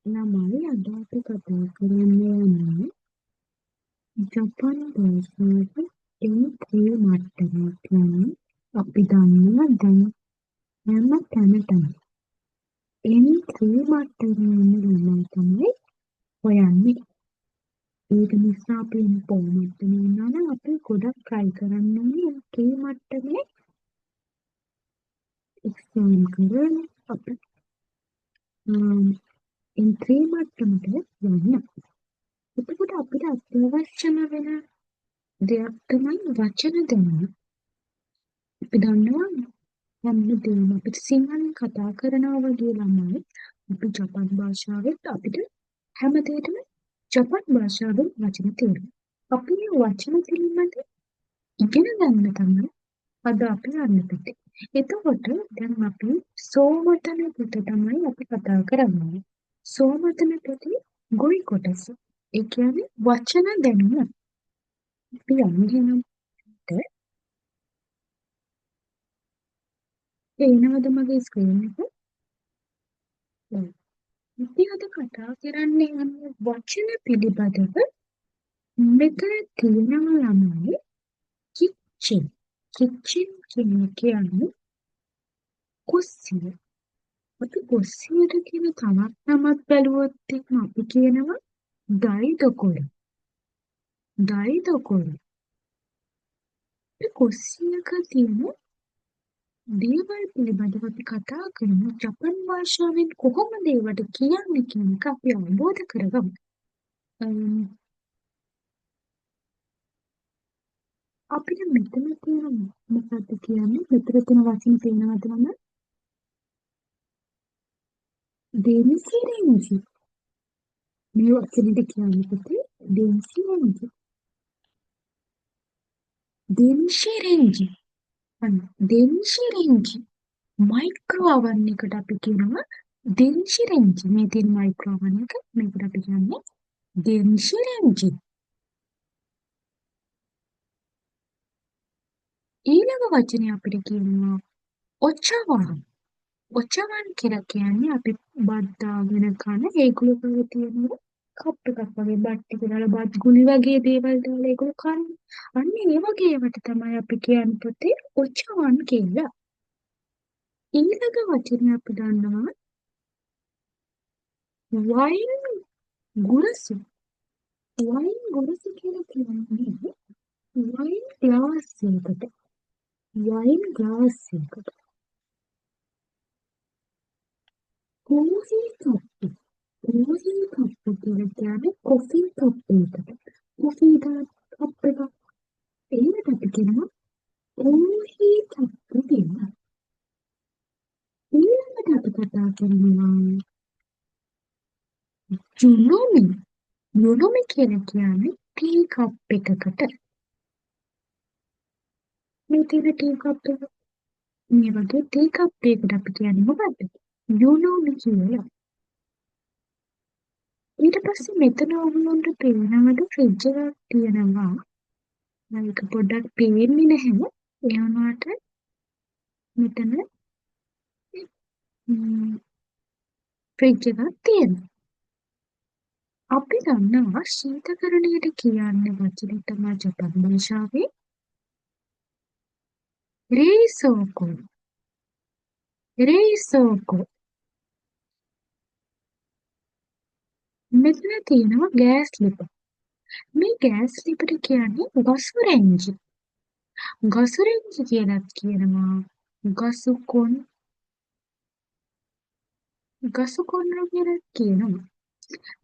ළමයි අද අපි කතා කරන්න යන්නේ ජපන් භාෂාවේ M3 මට්ටමක් යන අපි දන්නවා දැන් හැම තැනටම M3 මට්ටමේ ඉන්න ළමයි තමයි හොයන්නේ. ඒක නිසා අපි M4 මට්ටමේ ඉන්නවා නම් අපි ගොඩක් try කරන්න ඕනේ M3 මට්ටමේ exam කරලා අපි M3 මට්ටමට යන්න. එතකොට අපිට අත්‍යවශ්‍යම වෙන දෙයක් තමයි වචන දැනුම. අපි දන්නවා හැමදේම අපිට සිංහලෙන් කතා කරනවා වගේ ළමයි අපි ජපන් භාෂාවෙත් අපිට හැමදේටම ජපන් භාෂාවෙන් වචන තේරෙනවා. අපි මේ වචන පිළිබඳ ඉගෙන ගන්න තමයි අද අපි යන්න පිටේ. එතකොට දැන් අපි සෝමතන පිට තමයි අපි කතා කරන්නේ. සෝමතන පිටේ ගොවි කොටස. ඒ කියන්නේ වචන දැනුම. අපි යන්නේ පේනවද මගේ ස්ක්‍රීන් එක? ඔව්. අපි අද කතා කරන්නේ යන්නේ වචන පිළිබඳව. මෙතන තියෙනවා ළමයි කිච්චෙන්. කිච්චෙන් කියන්නේ කුස්සිය. අපි කුස්සියට කියන තවත් නමක් බැලුවොත් එහෙනම් අපි කියනවා දයිදොකොර. දයිදොකොර. අපි කුස්සියක තියෙන දේවල් පිළිබඳව අපි කතා කරමු. ජපන් භාෂාවෙන් කොහොමද ඒවට කියන්නේ කියන එක අපි අවබෝධ කරගමු. අපිට මෙතන තියෙන මොකක්ද කියන්නේ? මෙතන තියෙන වචන පේනවද මම? දෙන්සිරෙන්ජි. මේ වචනෙට කියන්නේ පුතේ දෙන්සිරෙන්ජි. දෙන්සිරෙන්ජි. අන්න දෙන්සිරෙන්ජි. මයික්‍රෝ oven එකට අපි කියනවා දෙන්සිරෙන්ජි. මේ තියෙන මයික්‍රෝ oven එක මේකට අපි කියන්නේ දෙන්සිරෙන්ජි. ඊළඟ වචනේ අපිට කියනවා ඔචාවන්. ඔචාවන් කියලා කියන්නේ අපි බත් දාගෙන කන ඒගොල්ලෝ ගාව තියෙන කප් එකක් වගේ බත් ටික දාලා බත් ගුලි වගේ දේවල් දාලා ඒගොල්ලෝ කන්නේ. අන්න ඒ වගේ ඒවට තමයි අපි කියන්නේ පුතේ ඔචාවන් කියලා. ඊළඟ වචනේ අපි දන්නවා වයින් ගුරසු. වයින් ගුරසු කියලා කියන්නේ වයින් ග්ලාස් එකකට. වයින් ග්ලාස් එකකට. කොෆි කප්. කොෆි කප් කියලා කියන්නේ කොෆි කප් එකකට. කොෆි කප් එක ඒකට අපි කියනවා කොහි කප් කියලා. ඊළඟට අපි කතා කරනවා යුනොමි. යුනොමි කියලා කියන්නේ ටී කප් එකකට. මේ තියෙන ටී කප් එක මේ වගේ ටී කප් එකකට අපි කියන්නේ මොකද්ද? යුනොමි කියලා. ඊට පස්සේ මෙතන ඔයගොල්ලන්ට පේනවද ෆ්‍රිජ් එකක් තියෙනවා. ඒක පොඩ්ඩක් පේන්නේ නැහැ. ඒ වුණාට මෙතන ෆ්‍රිජ් එකක් තියෙනවා. අපි දන්නවා ශීතකරණයට කියන්නේ වචනේ තමයි ජපන් භාෂාවේ රේසෝකෝ. රේසෝකෝ. මෙතන තියෙනවා ගෑස් ලිප. මේ ගෑස් ලිපට කියන්නේ ගසුරෙන්ජි. ගසුරෙන්ජි කියලාත් කියනවා. ගසුකොන්. ගසුකොන්රු කියලාත් කියනවා.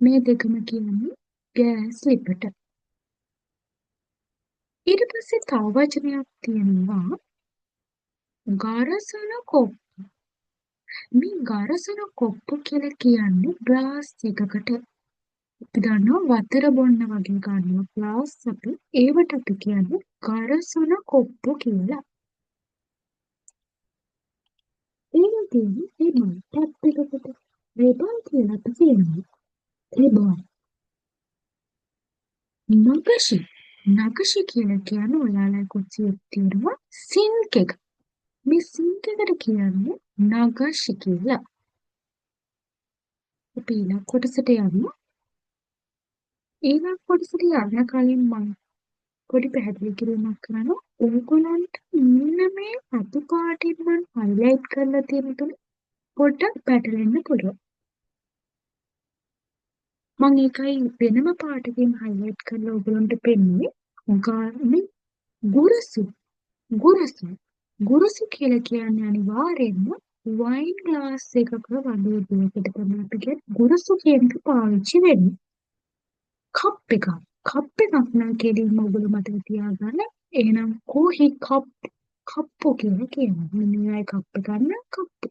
මේ දෙකම කියන්නේ ගෑස් ලිපට. ඊට පස්සේ තව වචනයක් තියෙනවා ගරසන කොප්පු. මේ ගරසන කොප්පු කියලා කියන්නේ ග්ලාස් එකකට. අපි දන්නවා වතුර බොන්න වගේ ගන්නවා ග්ලාස් අපි ඒවට අපි කියන්නේ ගරසන කොප්පු කියලා. ඒ වගේම රිබන් ටැප් එකකට රිබන් කියලා අපි කියනවා. රිබන්. නගෂි. නගෂි කියලා කියන්නේ ඔයාලා කුස්සියක් තියෙනවා සින්ක් එක. මේ සින්ක් එකට කියන්නේ නගෂි කියලා. අපි ඊළඟ කොටසට යමු. ඊළඟ කොටසට යන්න කලින් මම පොඩි පැහැදිලි කිරීමක් කරනවා. ඕගොල්ලන්ට මෙන්න මේ රතු පාටින් මම highlight කරලා තියෙන තුන පොඩ්ඩක් පැටලෙන්න පුළුවන්. මම ඒකයි වෙනම පාටකින් highlight කරලා ඔයගොල්ලන්ට පෙන්නුවේ. උගානේ ගුරුසු ගුරුසු ගුරුසු කියලා කියන්නේ අනිවාර්යෙන්ම වයින් ග්ලාස් එකක වගේ දෙයකට තමයි අපි කියන්නේ ගුරුසු කියන එක පාවිච්චි වෙන්නේ. කප් එකක් කප් එකක් නම් කෙලින්ම ඔයගොල්ලෝ මතක තියාගන්න. එහෙනම් කෝහි කප්පු කියලා කියනවා. මෙන්න මේ කප් එක ගන්න කප්පු.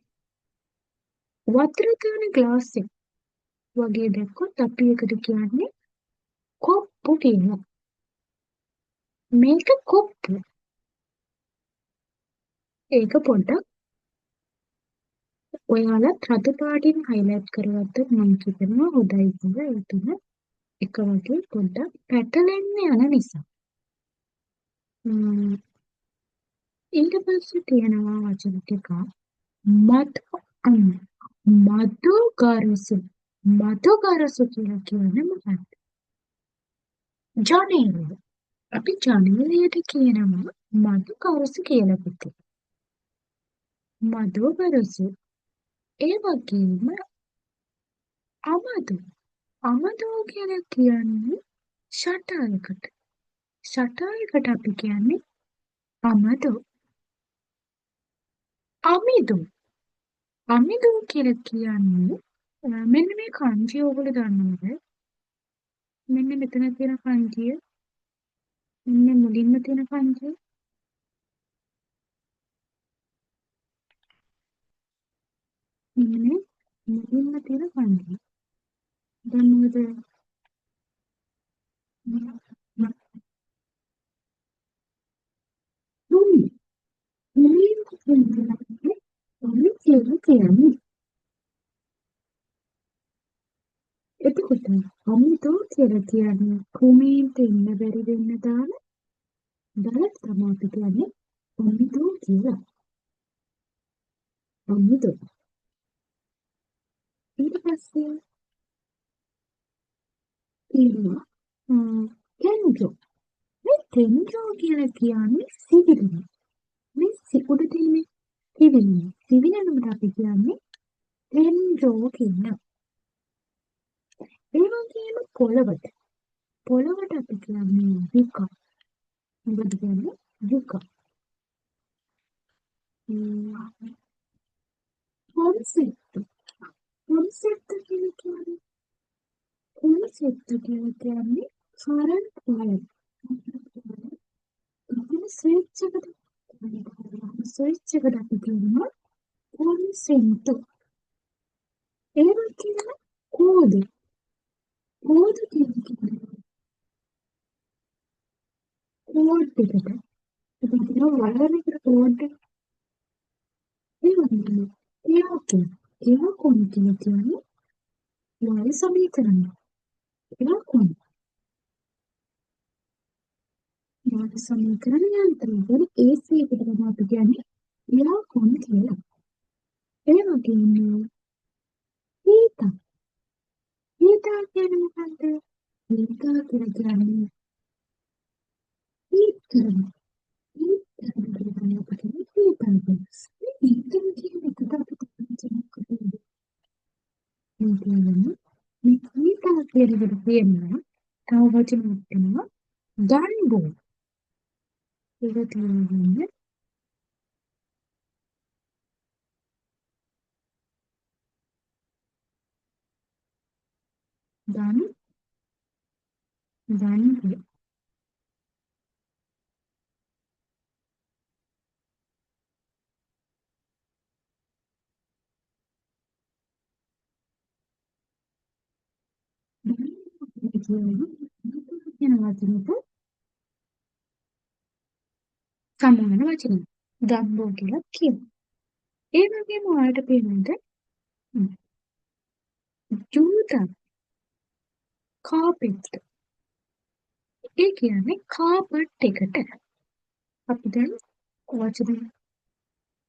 වතුර තියෙන ග්ලාස් එක වගේ දැක්කොත් අපි ඒකට කියන්නේ කොප්පු කියලා. මේක කොප්පු. ඒක පොඩ්ඩක් ඔයාලත් රතු පාටින් highlight කරගත්තොත් මම හිතනවා හොඳයි කියලා. ඒ තුන එක වගේ පොඩ්ඩක් පැටලෙන්න යන නිසා. ඊට පස්සේ තියෙනවා වචන ටිකක් මතු මදුගරසු මදුගරසු කියලා කියන්නේ මොකක්ද? ජනේලය. අපි ජනේලයට කියනවා මදුගරසු කියලා පුතේ. මදුගරසු. ඒ වගේම අමදු. අමදු කියලා කියන්නේ ෂටරයකට. ෂටරයකට අපි කියන්නේ අමදු. අමිදු. අමිදු කියලා කියන්නේ මෙන්න මේ kanji ඔයගොල්ලෝ දන්නවද? මෙන්න මෙතන තියෙන kanjiය. මෙන්න මුලින්ම තියෙන kanjiය. මෙන්න මුලින්ම තියෙන kanjiය. දන්නවද? තුනි. මුලින්ම කියන්නේ තුනි කියලා කියන්නේ. එතකොට අමිදු කියලා කියන්නේ කුමීන්ට ඉන්න බැරි වෙන්න දාන බලත් තමයි අපි කියන්නේ අමිදු කියලා. අමිදු. ඊට පස්සේ තියෙනවා කෙන්ජෝ. මේ කෙන්ජෝ කියලා කියන්නේ සිවිලි. මේ සිකුඩ තියෙන සිවිලි. සිවිලනකට අපි කියන්නේ කෙන්ජෝ කියනවා. ඒ වගේම පොළවට. පොළවට අපි කියන්නේ යුකා. මොකද කියන්නේ යුකා. කොන්සෙප්ට්. කොන්සෙප්ට් කියලා කියන්නේ කොන්සෙප්ට් කියලා කියන්නේ කරන්ට් වයර්. ඉතින් ස්විච් එකට අපි කියනවා කොන්සෙන්ට්. ඒ වගේම කෝඩ්. කෝඩ් කියන්නේ කෝඩ් එකට. අපි කියනවා වයර් එකට කෝඩ් එක. ඒ වගේම එයාකෝ. එයාකෝ කියලා කියන්නේ වායු සමීකරණය. එයාකෝ වායු සමීකරණ යන්ත්‍රය. ඒ AC එකට තමයි අපි කියන්නේ එයාකෝ කියලා. ඒ වගේම හීටර්. හීටර් කියන්නේ මොකක්ද? හීටර් කියලා කියන්නේ හීට් කරනවා. හීට් කරනවා කියලා තමයි අපි කියන්නේ හීටර් කියලා. මේ හීටර් කියන එකට අපිට මොකක්ද? මේ කියන්නේ මේ හීටර් කියන එකට කියනවා තව වචනයක් තියෙනවා ගන්බෝ. ඒක තියෙන්නේ ගන්බෝ. කියන වචනෙට සමාන වචනයක්. ගම්බෝ කියලා කියනවා. ඒ වගේම ඔයාලට පේනවද ජූතක් කාපෙට්. ඒ කියන්නේ කාපට් එකට. අපි දැන් වචන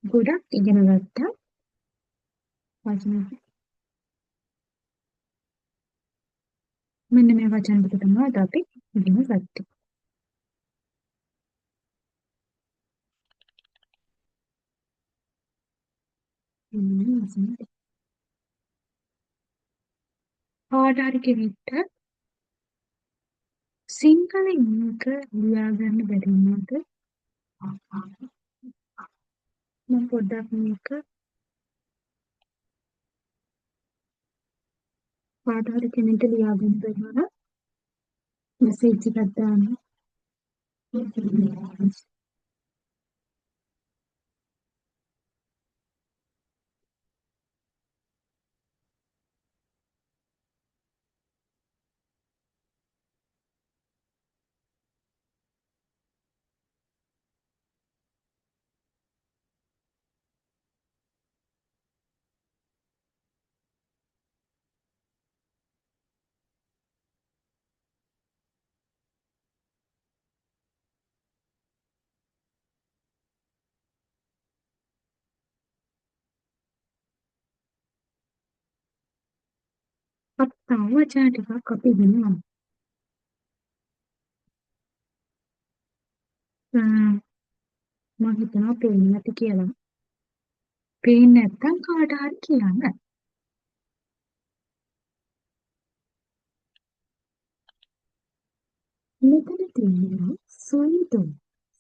ගොඩක් ඉගෙන ගත්තා. වචන මෙන්න මේ වචන දෙක තමයි අද අපි ඉගෙන ගත්තේ. කාට හරි කෙනෙක්ට සිංහලෙන් එක ලියා ගන්න බැරි වුණාද? මම පොඩ්ඩක් මේක කාට හරි කෙනෙක්ට ලියා ගන්න බැරි වුණා මෙසේජ් එකක් දාන්න. තව වචන ටිකක් අපි ඉගෙන ගමු. මම හිතනවා පේන්නේ නැති කියලා. පේන්නේ නැත්තම් කාට හරි කියන්න. මෙතන තියෙනවා සොයිදෝ.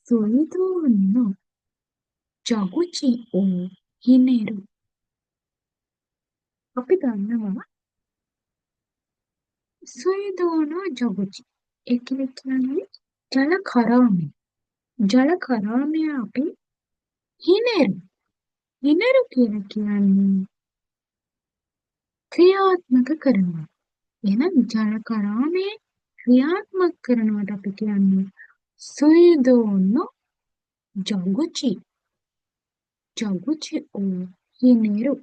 සොයිදෝ no ජගුචි ඕ හිනෙරු. අපි දන්නවා සොයිදෝ no ජගුචි. ඒ කියන්නේ ජල කරාමය. ජල කරාමය අපි හිනෙරු. හිනෙරු කියලා කියන්නේ ක්‍රියාත්මක කරනවා. එහෙනම් ජල කරාමය ක්‍රියාත්මක කරනවට අපි කියන්නේ සොයිදෝ no ජගුචි. ජගුචි ඕ හිනෙරු.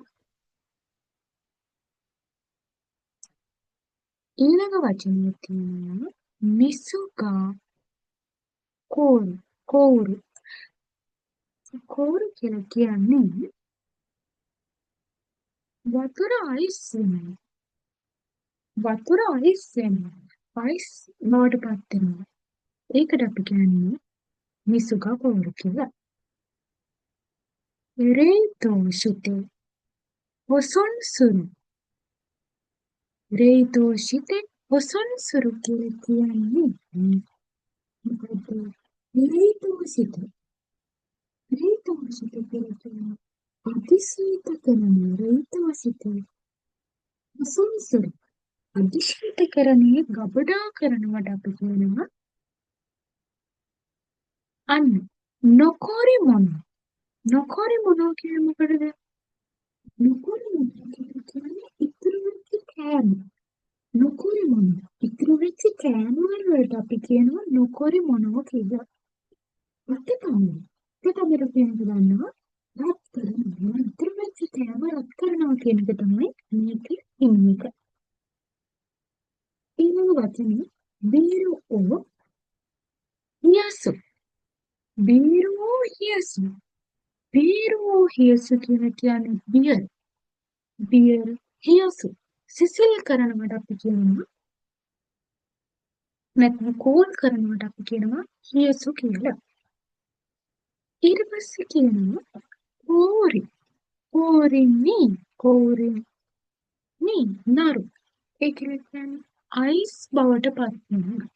ඊළඟ වචනේ තියෙනවා මිසුගා කෝරු. කෝරු. කෝරු කියලා කියන්නේ වතුර අයිස් වෙනවා. වතුර අයිස් වෙනවා. අයිස් බවට පත් වෙනවා. ඒකට අපි කියන්නේ මිසුගා කෝරු කියලා. රේතෝ ශිතේ හොසොන් සුරු. රේතෝ ශිතේ හොසොන් සුරු කියලා කියන්නේ මොකද? රේතෝ ශිතේ. රේතෝ ශිතේ කියලා කියන්නේ අතිශීත කරන රේතවසිතේ අසංසර අධිශීතකරණයේ ගබඩා කරනවට අපි කියනවා අන්න නොකෝරි මොන නොකෝරි මොනෝ කියන්නේ මොකටද? නොකෝරි මොනෝ කියන්නේ ඉතුරු වෙච්ච කෑම. නොකෝරි මොනෝ ඉතුරු වෙච්ච කෑම වලට අපි කියනවා නොකෝරි මොනෝ කියලා. ඔක තමයි. ඒක තමයි කියන්නේ දන්නවා. රත් කරනවා. ඉතුරු වෙච්ච කෑම රත් කරනවා කියන එක තමයි මේකේ හිමි එක. ඊළඟ වචනේ බීරු ඕ හියසු. බීරු ඕ හියසු. බීරු ඕ හියසු කියලා කියන්නේ බියර්. බියර් හියසු. සිසිල් කරනවට අපි කියනවා නැත්නම් කෝල් කරනවට අපි කියනවා හියසු කියලා. ඊට පස්සේ කියනවා කෝරි. කෝරිනි. කෝරිනි නරු. ඒ කියන්නේ අයිස් බවට පත් වෙනවා.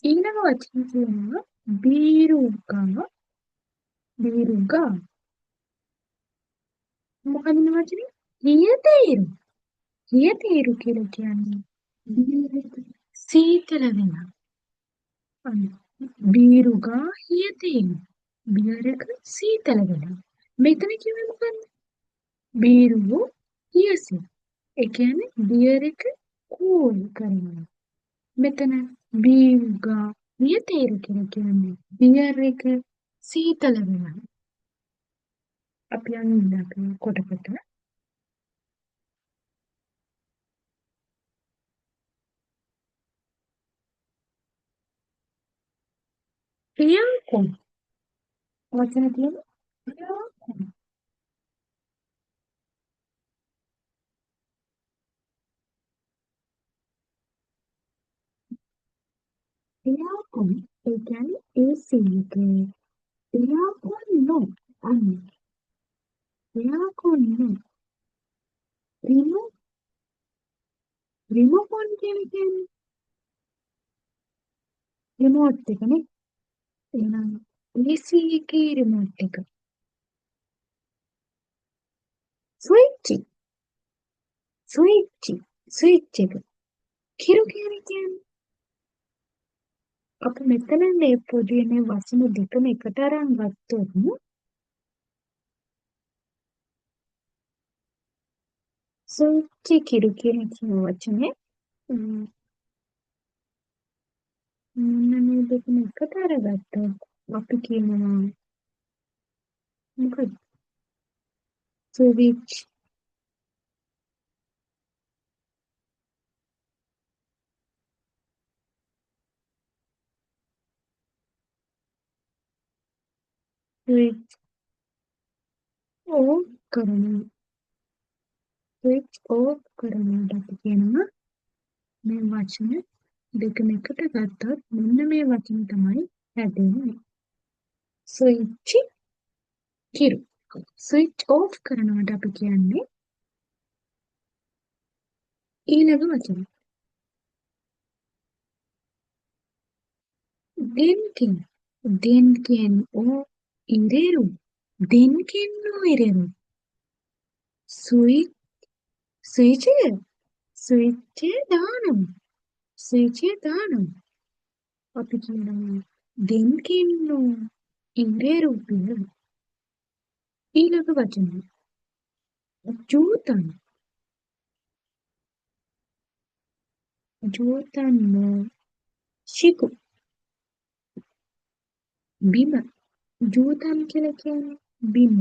ඊළඟ වචනේ කියනවා බීරුගා. බීරුගා මොකක්ද මේ වචනේ? හියතේරු. හියතේරු කියලා කියන්නේ බීරක සීතල වෙනවා. අන්න බීරුගා හියතේරු. බීරක සීතල වෙනවා. මෙතන කිව්වේ මොකක්ද? බීරුව හියසු. ඒ කියන්නේ බියර් එක කූල් කරනවා. මෙතන බීරුගා හියතේරු කියලා කියන්නේ බියර් එක සීතල වෙනවා. අපි යන්නේ අපි කොටකට ප්‍රියංකෝ වචන තියෙනවා ප්‍රියංකෝ. එයාකොන් ඒ කියන්නේ AC එක. එයාකොන් නෝ. අන්න එයාකොන් නෝ. රිමෝ රිමෝට් කියලා කියන්නේ රිමෝට් එකනේ. එහෙනම් AC එකේ රිමෝට් එක. ස්විච් ස්විච් ස්විච් එක. කිරු කියන්නේ අපි මෙතන මේ පොදුවේ වචන දෙකම එකට අරන් ගත්තොත් ස්විච් කිරු කියන වචනේ මොන මේ දෙකම එකට අරගත්තොත් අපි කියනවා මොකද ස්විච් ස්විච් ඕෆ් කරනවා ස්විච් ඕෆ් කරනවාට අපි කියනවා මේ වචන දෙකම එකට ගත්තොත් මෙන්න මේ වචන තමයි හැදෙන්නේ ස්විච් කිරු ස්විච් ඕෆ් කරනවාට අපි කියන්නේ ඊළඟ වචන දෙන්කින් දෙන්කින් ඕ ඉරේරු දෙන්කින් ඕ ඉරේරු ස්විච් ස්විච් ස්විච්චේ දානවා ස්විච්චේ දානවා අපි කියනවා දෙන්කින් ඉරේරු කියලා ඊළඟ වචන ජූතන් ජූතන් ශිකු බිම ජූතන් කියලා කියන්නේ බිම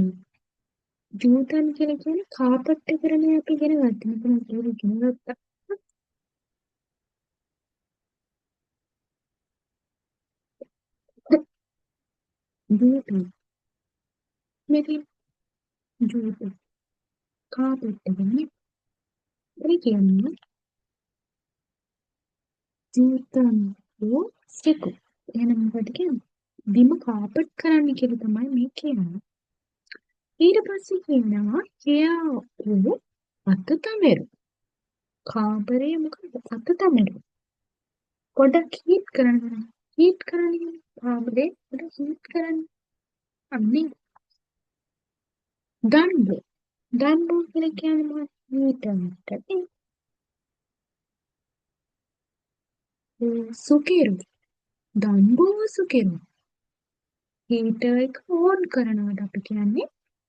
ජූතන් කියලා කියන්නේ කාපට් එකනේ අපි ඉගෙන ගන්න. මෙතන ඒක ඉගෙන ගත්තා. ජූතන් මේකේ ජූතන් කාපට් එකනේ. ඒ කියන්නේ ජූතන් ශිකු එහෙනම් මොකද කියන්නේ? බිම කාපට් කරන්න කියලා තමයි මේ කියන්නේ. ඊට පස්සේ කියනවා එයා අත තමෙරු. කාමරේ මොකද අත තමෙරු. පොඩක් හීට් කරන්න. හීට් කරන්නේ කාමරේ පොඩක් හීට් කරන්න. අන්නේ දඬු. දඬු කියලා කියන්නේ මොකක්ද? හීටර් එකට. සුකිරු. දඬුව සුකිරු. හීටර් එක ඕන් කරනවට අපි කියන්නේ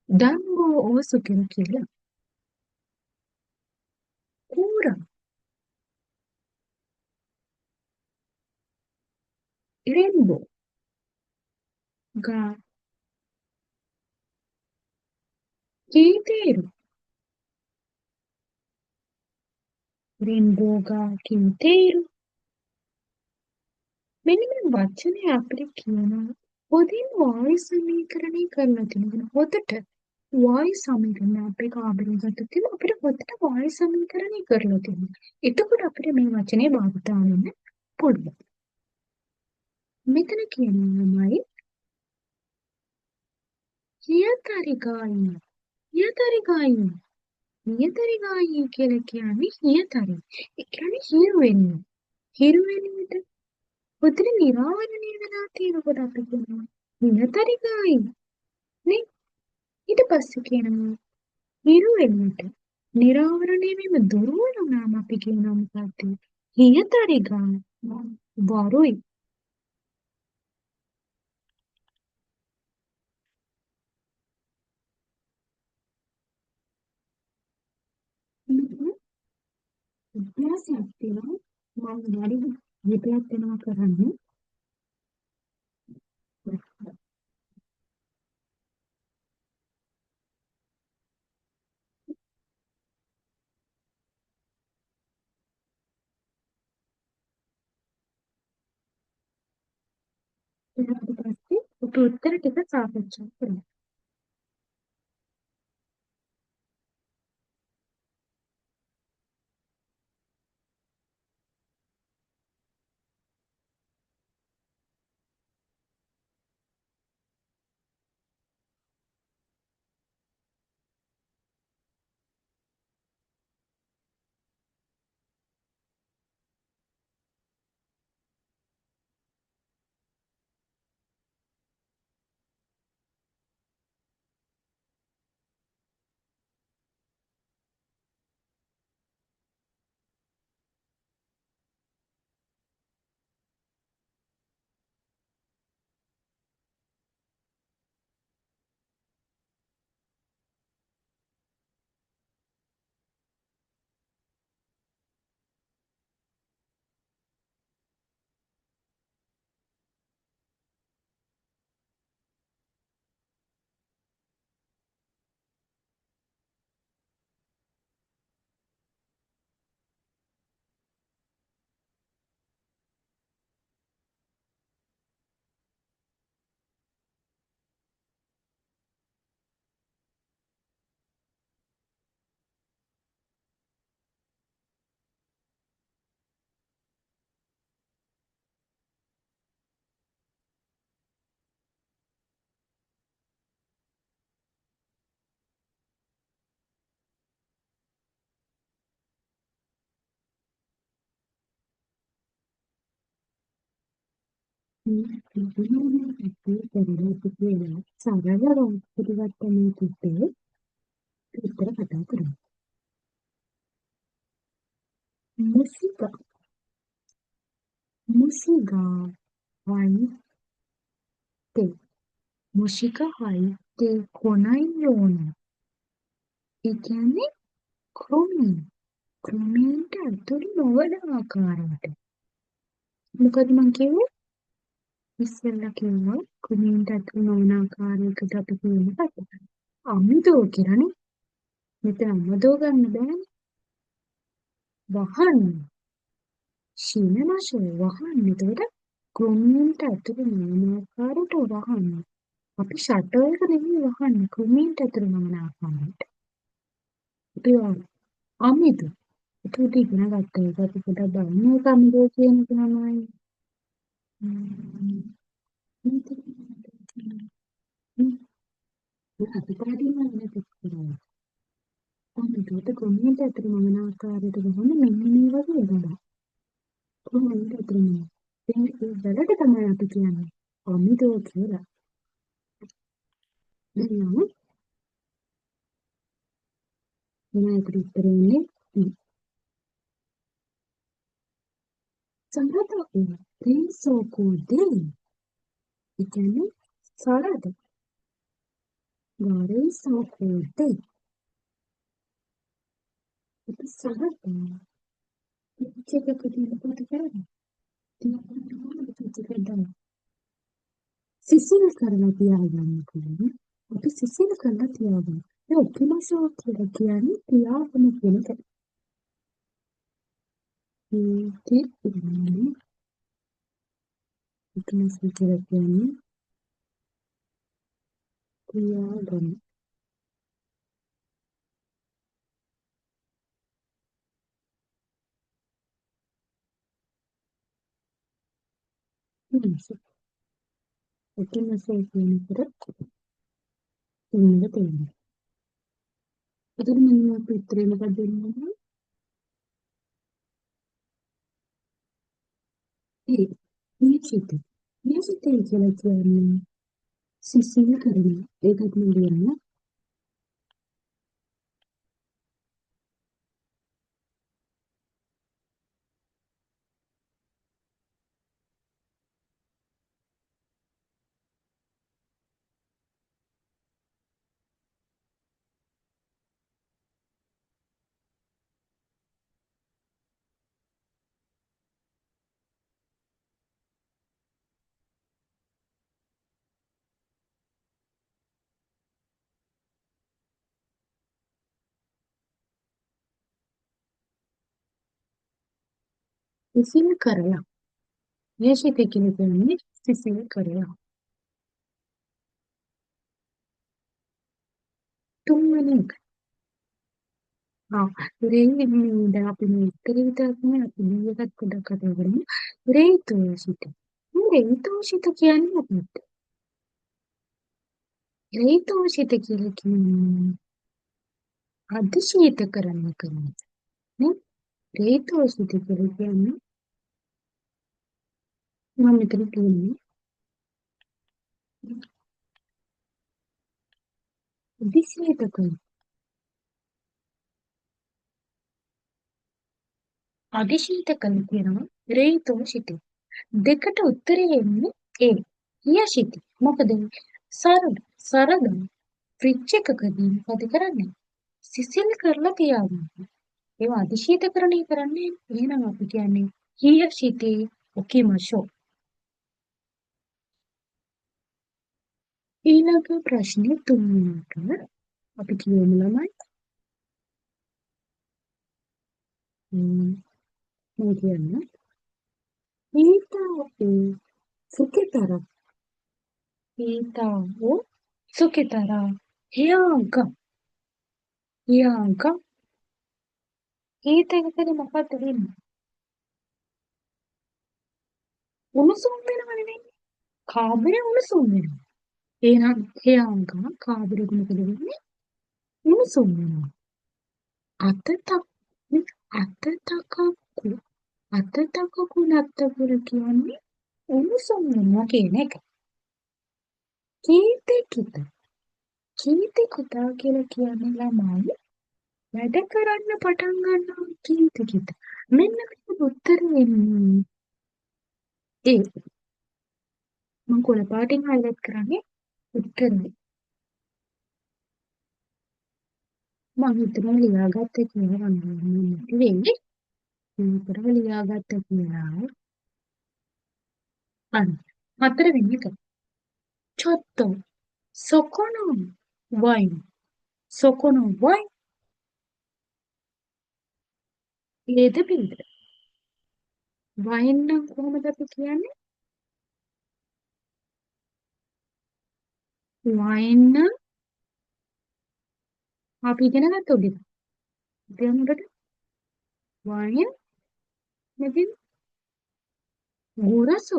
දඬුව ඕ සුකිරු කියලා. කූරා. රේන්බෝ. ගා කීතේරු. රේන්බෝ ගා කීතේරු. මෙන්න මේ වචනේ අපිට කියනවා පොදින් වායු සමීකරණය කරලා තියෙනවා. හොතට වායු සමීකරණය අපේ කාබරේ ගත්තොත් අපිට හොතට වායු සමීකරණය කරලා තියෙනවා. එතකොට අපිට මේ වචනේ භාවිතා වෙන්න පුළුවන්. මෙතන කියනවාමයි හියතරිගායි. හියතරිගායි. හියතරිගායි කියලා කියන්නේ හියතරි. ඒ කියන්නේ හිරු වෙන්නේ. හිරු වෙන්නේ හොතට නිරාවරණය වෙලා තියෙනකොට අපි කියනවා හියතරිගායි. නේ? ඊට පස්සේ කියනවා හිරු වෙන්නට නිරාවරණය වීම දුරු වුණාම අපි කියනවා මොකක්ද? හියතරිගා වරුයි. අභ්‍යාසයක් තියෙනවා මම වැඩි විදියක් වෙනවා කරන්නේ ඊට පස්සේ උත්තර ටික සාකච්ඡා කරමු. අපි කරලා කියලා සරල පරිවර්තනයකට විතර කතා කරමු. Música, música, vai ter. Música vai ter කොනයියෝන. ඒ කියන්නේ ක්‍රොමීන්. ක්‍රොමීන්ට ඇතුළු නොවන ආකාරයට. මොකද මං කිව්වේ? ඉස්සෙල්ලා කිව්වා ක්‍රොමීන්ට ඇතුළු නොවන ආකාරයකට අපි කියනකට අමුදෝ කියලානේ. මෙතන අමුදෝ ගන්න බෑනේ. වහන්න. ශීනමාෂෝ වහන්න. එතකොට ක්‍රොමීන්ට ඇතුළු නොවන ආකාරයට වහන්න. අපි ෂටර් එක නෙමෙයි වහන්නේ ක්‍රොමීන්ට ඇතුළු නොවන ආකාරයට. අපි අමුදෝ. ඒකට ඉගෙන ගත්තා. ඒක අපි පොඩ්ඩක් බලමු. ඒක අමුදෝ කියන එක තමයි. අපි පාඩියම නේද කරන්නේ. අමුදෝට ක්‍රොමීන්ට ඇතුළු නොවන ආකාරයට වහන්න මෙන්න මේ වගේ වැඩක්. ක්‍රොමීන්ට ඇතුළු නොවන. ඒ වලට තමයි අපි කියන්නේ අමුදෝ කියලා. දැන් යමු. විනායකට උත්තර වෙන්නේ සම්පත ප්‍රේසෝකෝදේ. ඒ කියන්නේ සරද. ගාරේසෝකෝදේ. ඒක සරද. පිටිකකදී මොකද කරන්නේ? පිටිකකදී සිසිල් කරලා තියාගන්න පුළුවන්. අපි සිසිල් කරලා තියාගන්න. ඒ ඔපිමසෝ කියලා කියන්නේ තියාගන්න කියන එක. ඉන්නේ ඔපිමසෝ කියලා කියන්නේ තියාගන්න. ඔපිමසෝ කියන එකට ඉන්න තියෙනවා. එතකොට මම අපේ උත්තරේ මොකක්ද දෙන්නේ? ඒ නිශ්චිත. නිශ්චිතය කියලා කියන්නේ සිසිල් කරනවා. ඒකත් මම ලියන්න. සිසිල් කරලා. නිශ්චිත කියලා කියන්නේ සිසිල් කරලා. තුන්වෙනි එක. දැන් අපි මේ උත්තර විතරක් නෙමෙයි අපි ඊයකට පොඩ්ඩක් කතා කරමු. රේතෝෂිත. මේ රේතෝෂිත කියන්නේ මොකක්ද? රේතෝෂිත කියලා කියන්නේ අධිශීත කරන්න කරන. නේ? රේතෝෂිත කියලා කියන්නේ මම මෙතන කියන්නේ අධිශීත කරන. අධිශීත කරන කියනවා රේතෝෂිත. දෙකට උත්තරේ එන්නේ ඒ. හියසිත. මොකද සරද ෆ්‍රිජ් එකකදී මොකද කරන්නේ? සිසිල් කරලා තියාගන්න. ඒවා අධිශීතකරණය කරන්නේ එහෙනම් අපි කියන්නේ හියසිතේ ඔකිමෂෝ. ඊළඟ ප්‍රශ්නේ තුන්වෙනිට අපි කියමු ළමයි. මම කියන්නේ ඊතාවෝ සුකිතර. ඊතාවෝ සුකිතර. හියාග ඊට එකකදී මොකද්ද වෙන්නේ? උණුසුම් වෙනව නෙවෙයි. කාමරේ උණුසුම් වෙනවා. එහෙනම් හියාග කාමරේ මොකද වෙන්නේ? උණුසුම් වෙනවා. අතතක් අතතකක්කු අතතකකු නැත්තපුර කියන්නේ උණුසුම් වෙනවා කියන එක. කීතෙකිත. කීතෙකුතා කියලා කියන්නේ ළමයි වැඩ කරන්න පටන් ගන්නවා කීතෙකිත. මෙන්න මේක උත්තර වෙන්නේ ඒ. මම කොළ පාටින් highlight කරන්නේ උත්තරේ. මම හිතනවා ලියාගත්ත කියලා මම වෙන්නේ. උත්තරව ලියාගත්ත කියලා. අන්න. හතර වෙනි එක. චොත්ත. සොකොනෝ වයින්. සොකොනෝ වයින්. ඒද පිළිද. වයින් නම් කොහොමද අපි කියන්නේ? වයින් නම් අපි ඉගෙන ගත්ත උඩට. ඉතින් උඩට වයින් මෙදින් ගුරසු.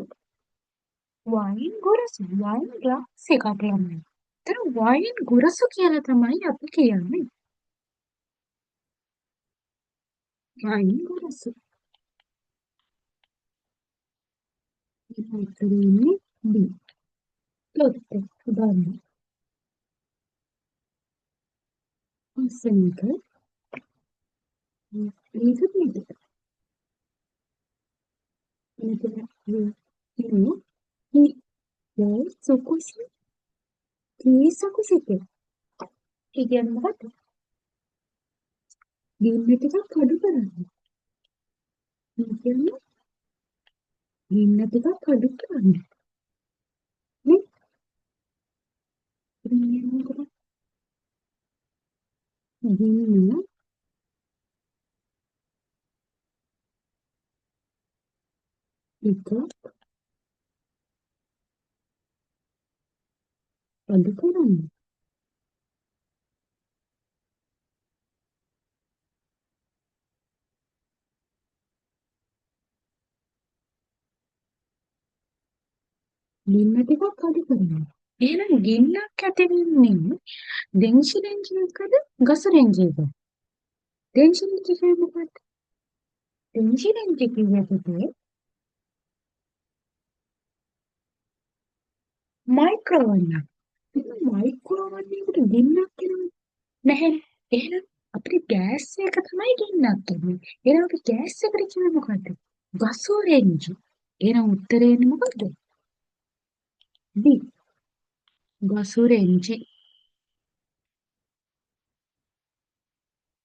වයින් ගුරසු. වයින් ග්ලාස් එකක් ළමයි. ඒතර වයින් ගුරසු කියලා තමයි අපි කියන්නේ. වයින් ගුරසු. ඒක උත්තරේ B. ලොත්ත උදාහරණ. අසනක ඒක පිළිද. මෙතන යෝ හි යෝ සුකුසි කී සකුසිත. ඒ කියන්නේ මොකක්ද? ගින්න ටිකක් අඩු කරන්න. ඒ කියන්නේ ගින්න ටිකක් අඩු කරන්න. නේ? ගින්න ටිකක් අඩු කරන්න. ගින්න ටිකක් අඩු කරන්න. එහෙනම් ගින්නක් ඇති වෙන්නේ දෙන්ෂි රෙන්ජ් එකකද ගස රෙන්ජ් එකකද? දෙන්ෂි රෙන්ජ් කියන්නේ මොකක්ද? දෙන්ෂි රෙන්ජ් කිව්වොත් මයික්‍රෝවේව් එක. ඉතින් මයික්‍රෝවේව් එකට ගින්නක් එනවා නැහැ. එහෙනම් අපිට ගෑස් එක තමයි ගින්නක් එන්නේ. එහෙනම් අපි ගෑස් එකට කියන්නේ මොකද්ද? ගස රෙන්ජ්. එහෙනම් උත්තරේ එන්නේ මොකද්ද? D. ගස රෙන්ජ්.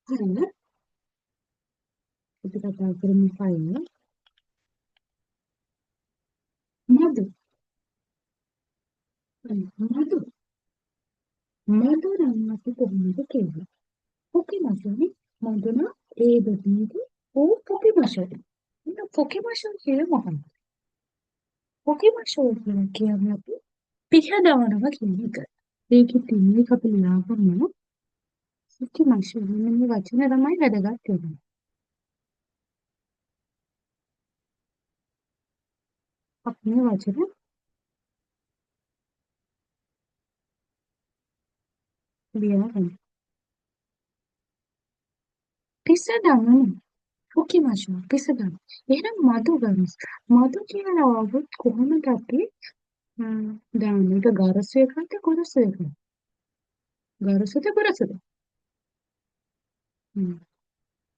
හරිද? අපි කතා කරමු ෆයිල් මధు. මధු. මధු නම් අපි කොහොමද කියන්නේ? පොකිමසනේ මధుන ඒ බදීද ඕ පොකිමසෝ. ඉතින් පොකිමසෝ කියන්නේ මොකක්ද? පොකිමසෝ කියන්නේ අපි පිහදවනවා කියන එක. ඒකේ තියෙන එක අපි ලියාගන්නවා. පොකිමසෝ මේ වචන තමයි වැදගත් වෙන්නේ. අපි මේ වචන ලියාගන්න. පිසදවනවා. පොකිමසෝ පිසදවන. එහෙනම් මధు ගමස්. මధు කියලා આવොත් කොහොමද අපි දැන් මේක ගරසු එකක්ද කොරසු එකක්ද? ගරසුද කොරසුද? හ්ම්.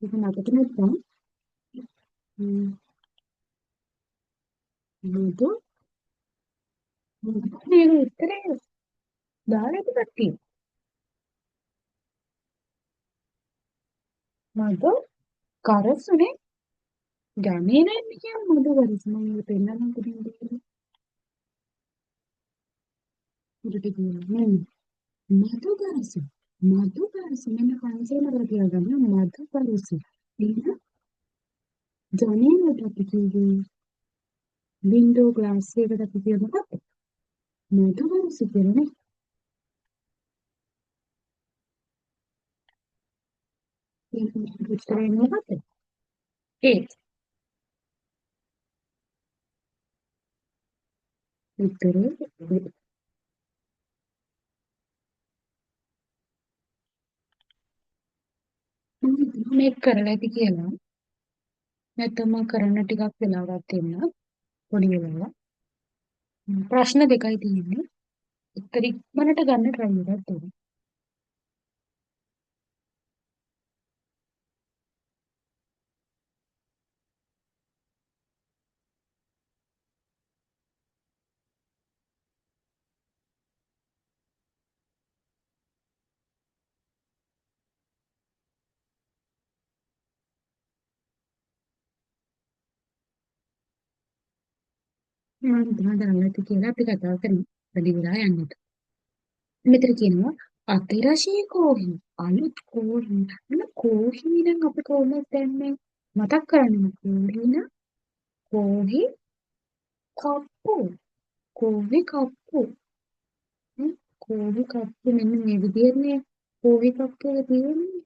ඒක මතක නැත්නම් මధు මේක උත්තරේ දාලා ඉතින් තියෙනවා. මధు ගරසුනේ ගමේ නෑනේ කියන්නේ මధు ගරසු මම පෙන්නන්න පුදුම දෙයක් නෙමෙයි. මధු ගරසු මధු ගරසු මෙන්න පංචේම තියාගන්න මధు ගරසු. එහෙනම් ජනේලට අපි කියුවේ වින්ඩෝ ග්ලාස් එකට අපි කියව මොකක්ද? මధు ගරසු කියලානේ. ඒක උත්තරේ මොකක්ද? ඒ උත්තරේ මේක කරලා ඇති කියලා. නැත්නම් මම කරන්න ටිකක් වෙලාවක් දෙන්න පොඩි වෙලාවක්. ප්‍රශ්න දෙකයි තියෙන්නේ. එක්තරි ඉක්මනට ගන්න try එකක් තියෙනවා. මම හිතනවා දැනගන්න ඇති කියලා අපි කතා කරමු. වැඩි වෙලා යන්නට. මෙතන කියනවා අතිරසී කෝහි අලුත් කෝහි අන්න කෝහි නම් අපි කොහොමද දැන්නේ මතක් කරන්නේ කෝහි නම් කෝහි කප්පු කෝහි කප්පු 응? කෝහි කප්පු මෙන්න මේ විදිහනේ කෝහි කප්පු එක තියෙන්නේ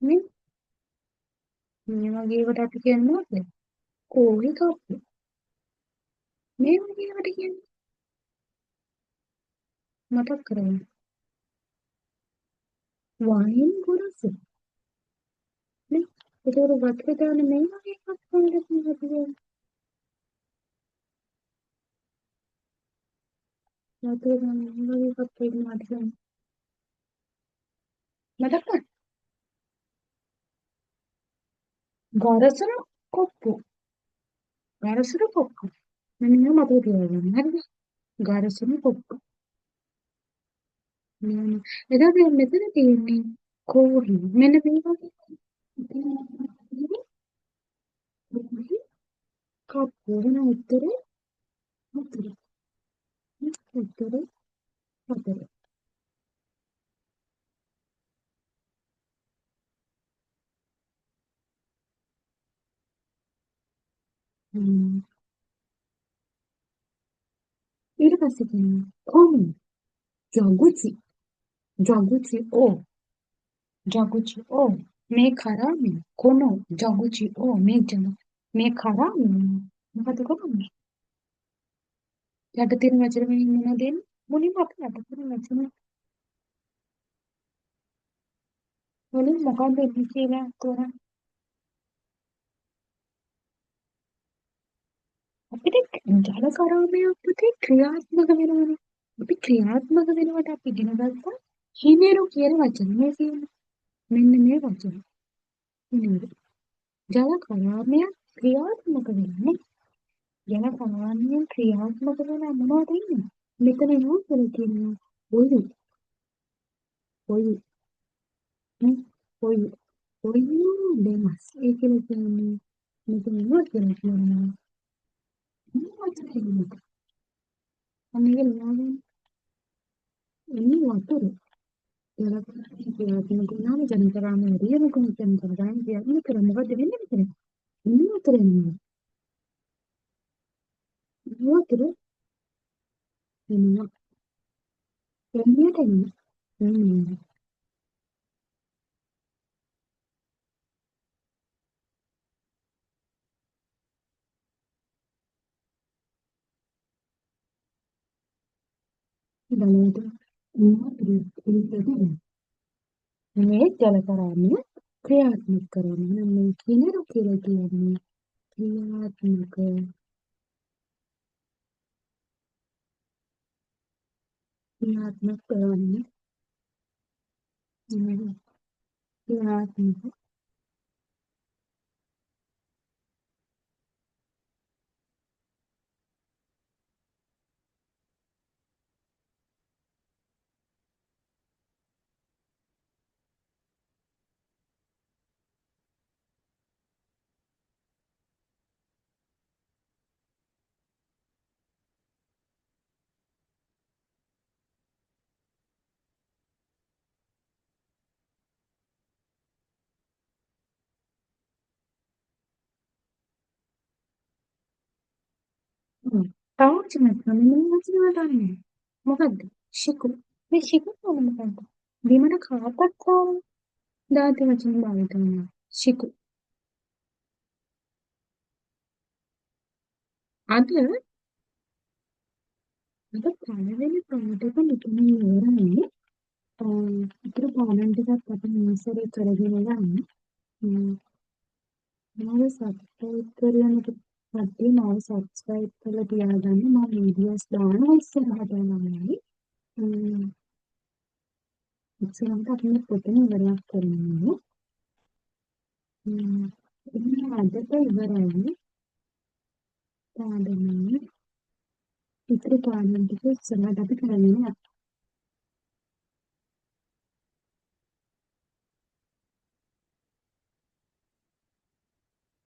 නේ මේ වගේ ඒවට අපි කියන්නේ මොකද කෝහි කප්පු මේ වගේ ඒවට කියන්නේ මතක් කරගන්න වයින් ගොරසු නේ ඒතකොට වතුර දාන මේ වගේ එකක් තමයි අපි කියන්නේ වතුර දාන මේ වගේ එකක් තියෙනවා මතක ගරසන කොප්පු ගරසන කොප්පු මෙන්න මේව මතක තියාගන්න හරිද ගරසන කොප්පු මෙන්න එතකොට මෙතන තියෙන්නේ කෝහි මෙන්න මේ වගේ කෝහි කප්පු වෙන උත්තරේ උත්තරේ උත්තරේ උත්තරේ ඊට පස්සේ තියෙනවා කොමු ජගුචි ජගුචි ඕ ජගුචි ඕ මේ කරන්නේ කොනෝ ජගුචි ඕ මේ ජන මේ කරන්නේ මොකද කරන්නේ යට තියෙන වචන වලින් මොනවද දෙන්නේ මුලින්ම අපි යට තියෙන වචන වලින් මොකක්ද එන්නේ කියලා තෝරන්න අපිට ජල කරාමයක් පුතේ ක්‍රියාත්මක වෙනවනේ අපි ක්‍රියාත්මක වෙනවට අපි ඉගෙන ගත්තා හිනේරු කියන වචන මේ කියන්නේ මෙන්න මේ වචන හිනේරු ජල කරාමයක් ක්‍රියාත්මක වෙන්නේ ජල කරාමයෙන් ක්‍රියාත්මක වෙන මොනවද ඉන්නේ මෙතන නෝ කියලා කියනවා ඔයු ඔයු නේ ඔයු ඔයු දෙමස් ඒ කියලා කියන්නේ මෙතන නෝ කියලා කියනවා මොනවද කියන්නේ අනේ ලාගෙන එන්නේ වතුර ජලකරාමය ජනකරාමය රියනකුණු ජනකරාමය කියන්නේ කර මොකද වෙන්නේ මෙතන ඉන්නේ වතුර එන්නේ වතුර එන්නේ එන්නට එන්නේ බලයට වතුර එන්නේ මේ ජලකරාමය ක්‍රියාත්මක කරනවා මේ කිනරු කියලා කියන්නේ ක්‍රියාත්මක ක්‍රියාත්මක කරන්නේ ක්‍රියාත්මක තවචනක් නම් වචන වලන්නේ මොකද්ද ශිකු මේ ශිකු කියන්නේ මොකද්ද බිමට කාපත් කාලා දාති වචන භාවිත වෙනවා ශිකු අද අද පළවෙනි පාඩක නිකන් ඉවරනේ ඉතින් පාඩම් ටිකක් අපි මේසරේ කරගෙන යන්න මම සබ්ස්ක්‍රයිබ් කරගන්න කට්ටිය මාව සබ්ස්ක්‍රයිබ් කරලා තියාගන්න. මම වීඩියෝස් දානවා ඉස්සරහට යනවා. ඉස්සරහට අපි මේ පොතේ ඉවරයක් කරනවා. ඉතින් අදට ඉවරයි. පාඩම ඉතින් පාඩම් ටික ඉස්සරහට අපි කරන්නේ.